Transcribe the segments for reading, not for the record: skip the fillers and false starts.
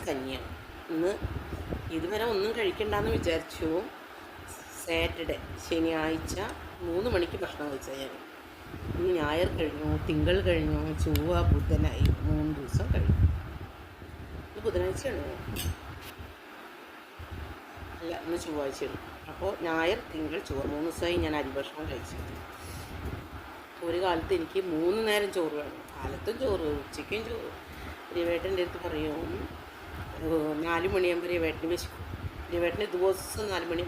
കഞ്ഞിയാണ് ഇന്ന്. ഇതുവരെ ഒന്നും കഴിക്കണ്ടെന്ന് വിചാരിച്ചു. സാറ്റർഡേ ശനിയാഴ്ച 3 മണിക്ക് ഭക്ഷണം കഴിച്ചാൽ ഞാൻ. ഇന്ന് ഞായർ കഴിഞ്ഞു, തിങ്കൾ കഴിഞ്ഞു, ചൊവ്വ ബുധനായി, 3 ദിവസം കഴിഞ്ഞു. ഇത് ബുധനാഴ്ചയാണ്, അല്ല ഇന്ന് ചൊവ്വാഴ്ചയാണ്. അപ്പോൾ ഞായർ തിങ്കൾ ചൊവ്വ 3 ദിവസമായി ഞാൻ അരി ഭക്ഷണം കഴിച്ചു. ഒരു കാലത്ത് എനിക്ക് 3 നേരം ചോറ് വേണം. കാലത്തും ചോറ്, ഉച്ചയ്ക്കും ചോറ്. രവേട്ടൻ്റെ അടുത്ത് പറയും 4 മണിയാകുമ്പോൾ രവേട്ടന് വിശക്കും. രവേട്ടന് ദിവസം 4 മണി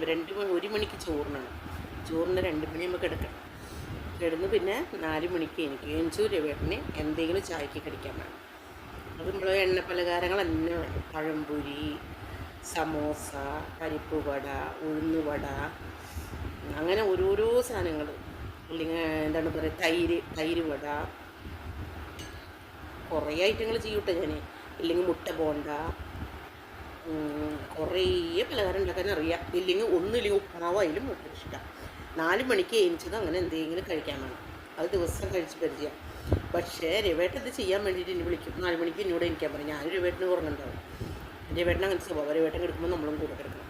1 മണിക്ക് ചോറിനാണ്. ചോറിന് 2 മണിയാകുമ്പോൾ കിടക്കണം. കിടന്ന് പിന്നെ 4 മണിക്ക് എനിക്ക് എഞ്ചു രവേട്ടന് എന്തെങ്കിലും ചായക്ക് കടിക്കാൻ വേണം. അത് നമ്മൾ എണ്ണ പലഹാരങ്ങൾ തന്നെ വേണം. പഴംപൊരി, സമോസ, പരിപ്പ് വട, ഉഴുന്നുവട, അങ്ങനെ ഓരോരോ സാധനങ്ങൾ. അല്ലെങ്കിൽ എന്താണ് പറയുക, തൈര് വട, കുറേ ഐറ്റങ്ങൾ ചെയ്യൂട്ടെ ഞാൻ. ഇല്ലെങ്കിൽ മുട്ട ബോണ്ട, കുറേ പലഹാരം ഉണ്ടാക്കാൻ അറിയാം. ഒന്നുമില്ലെങ്കിൽ ഉപ്പുമാവ് അതിലും മുട്ട ഇഷ്ടം. 4 മണിക്ക് എണിച്ചത് അങ്ങനെ എന്തെങ്കിലും കഴിക്കാൻ വേണം. അത് ദിവസം കഴിച്ച് പരിചയം. പക്ഷേ രവേട്ടൻ ഇത് ചെയ്യാൻ വേണ്ടിയിട്ട് എന്നെ വിളിക്കും. 4 മണിക്ക് എന്നോട് എനിക്കാൻ പറയും. ഞാൻ രവേട്ടന് കുറഞ്ഞുണ്ടാവും. രവേട്ടൻ അങ്ങനെ സ്വഭാവം. രവേട്ടൻ കിടക്കുമ്പോൾ നമ്മളും കൂടെ കിടക്കണം,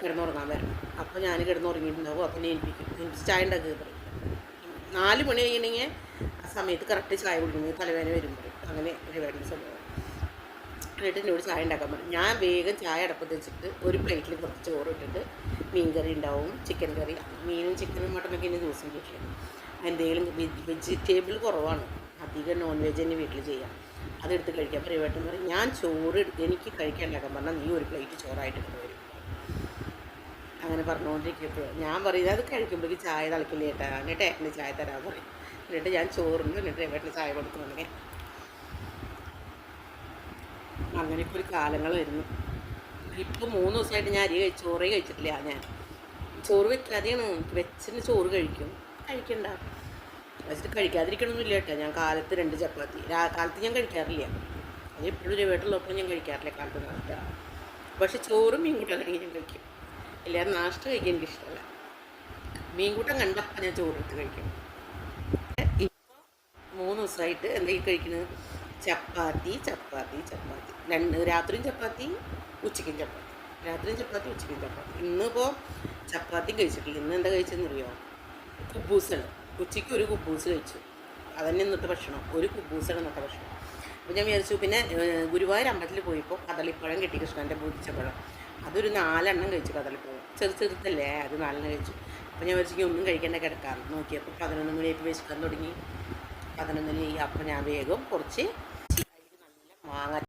കിടന്നുറങ്ങാൻ വരണം. അപ്പോൾ ഞാൻ കിടന്നുറങ്ങിയിട്ടുണ്ടാവും. അപ്പം എനിക്ക് ചായ ഉണ്ടാക്കുക പറയും. 4 മണി കഴിയണമെങ്കിൽ ആ സമയത്ത് കറക്റ്റ് ചായ കുടിക്കുന്നത് തലവേദന വരുമ്പോൾ. അങ്ങനെ രവേട്ടൻ്റെ സ്വഭാവം. എന്നിട്ട് എന്നോട് ചായ ഉണ്ടാക്കാൻ പറയും. ഞാൻ വേഗം ചായ അടപ്പത്ത് വെച്ചിട്ട് ഒരു പ്ലേറ്റിൽ കുറച്ച് ചോറ് ഇട്ടിട്ട് മീൻ കറി ഉണ്ടാവും, ചിക്കൻ കറി. മീനും ചിക്കനും മട്ടനൊക്കെ ഇനി ദിവസം വീട്ടിൽ എന്തെങ്കിലും വെജിറ്റബിൾ കുറവാണ്, അധികം നോൺ വെജ് തന്നെ വീട്ടിൽ ചെയ്യാം. അതെടുത്ത് കഴിക്കാം. അപ്പോൾ രവേട്ടൻ പറയും ഞാൻ ചോറ് എനിക്ക് കഴിക്കാൻ ഉണ്ടാക്കാൻ പറഞ്ഞാൽ നീ ഒരു പ്ലേറ്റ് ചോറായിട്ട് കൊണ്ടുവരും. അങ്ങനെ പറഞ്ഞുകൊണ്ടിരിക്കുമ്പോൾ ഞാൻ പറയുന്നത് അത് കഴിക്കുമ്പോഴേക്ക് ചായ തിളക്കില്ല ചേട്ടാ, എന്നിട്ട് ഏട്ടന് ചായ തരാൻ പറയും. എന്നിട്ട് ഞാൻ ചോറിന് എന്നിട്ട് രവേട്ടന് ചായ കൊടുക്കുന്നുണ്ടെങ്കിൽ അങ്ങനെയൊക്കെ ഒരു കാലങ്ങൾ വരുന്നു. ഇപ്പോൾ 3 ദിവസമായിട്ട് ഞാൻ ചോറേ കഴിച്ചിട്ടില്ല. ഞാൻ ചോറ് വെക്കാതെയാണ്. വെച്ചിട്ട് ചോറ് കഴിക്കണ്ട വെച്ചിട്ട് കഴിക്കാതിരിക്കണമെന്നില്ല കേട്ടോ. ഞാൻ കാലത്ത് 2 ചപ്പാത്തി കാലത്ത് ഞാൻ കഴിക്കാറില്ല. അത് എപ്പോഴും രവേട്ടുള്ളപ്പോൾ ഞാൻ കഴിക്കാറില്ല കാലത്ത് നാഷ്ട. പക്ഷെ ചോറും മീൻകൂട്ടാണെങ്കിൽ ഞാൻ കഴിക്കും. ഇല്ലാതെ നാഷ്ട കഴിക്കാൻ എനിക്കിഷ്ടമല്ല. മീൻകൂട്ടം കണ്ടപ്പോൾ ഞാൻ ചോറെടുത്ത് കഴിക്കും. ഇപ്പോൾ 3 ദിവസമായിട്ട് എന്തെങ്കിലും കഴിക്കുന്നത് ചപ്പാത്തി. രാത്രിയും ചപ്പാത്തി, ഉച്ചയ്ക്കും ചപ്പാത്തി. ഇന്നിപ്പോൾ ചപ്പാത്തി കഴിച്ചിട്ടില്ല. ഇന്ന് എന്താ കഴിച്ചതെന്നറിയോ? കുബൂസാണ്. ഉച്ചയ്ക്ക് ഒരു കുബൂസ് കഴിച്ചു. അതന്നെ ഇന്നത്തെ ഭക്ഷണം. ഒരു കുബൂസാണ് ഇന്നത്തെ ഭക്ഷണം. അപ്പോൾ ഞാൻ വിചാരിച്ചു. പിന്നെ ഗുരുവായൂർ അമ്പലത്തിൽ പോയപ്പോൾ കദളിപ്പഴം കിട്ടി, കൃഷ്ണൻ്റെ പൂജിച്ചപ്പഴം. അതൊരു 4 എണ്ണം കഴിച്ചു. കദളിപ്പഴം ചെറുതല്ലേ, അത് 4 എണ്ണം കഴിച്ചു. അപ്പോൾ ഞാൻ വിചാരിച്ചു ഒന്നും കഴിക്കേണ്ട കിടക്കാം. നോക്കിയപ്പോൾ 11 മണിയായിട്ട് വിശക്കാൻ തുടങ്ങി. 11 മണി. അപ്പോൾ ഞാൻ വേഗം കുറച്ച് നല്ല മാങ്ങ